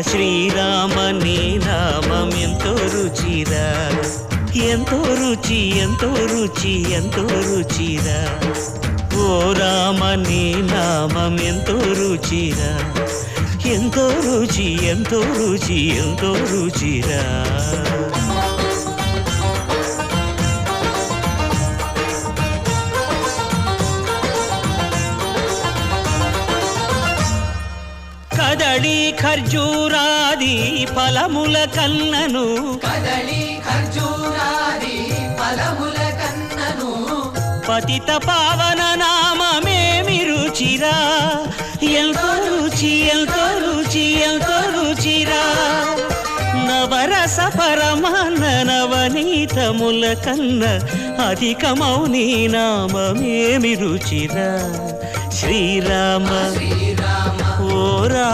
శ్రీరామ నీ నామం ఎంతో రుచిరా, ఎంతో రుచి ఎంతో రుచి ఎంతో రుచిరా. ఓ రామ నీ నామం ఎంతో రుచిరా, ఎంతో రుచి ఎంతో రుచి ఎంతో రుచిరా. కదళి ఖర్జూరాది ఫలముల కన్నను, కదళి ఖర్జూరాది ఫలముల కన్నను, పతిత పావన నామమేమి రుచిరా, ఎంతో రుచి ఎంతో రుచి ఎంతో రుచిరా. నవరస పరమాన్న నవనీతముల కన్న అధికమౌ నీ నామమేమి రుచిరా. శ్రీరామ శ్రీరామ ఓ రా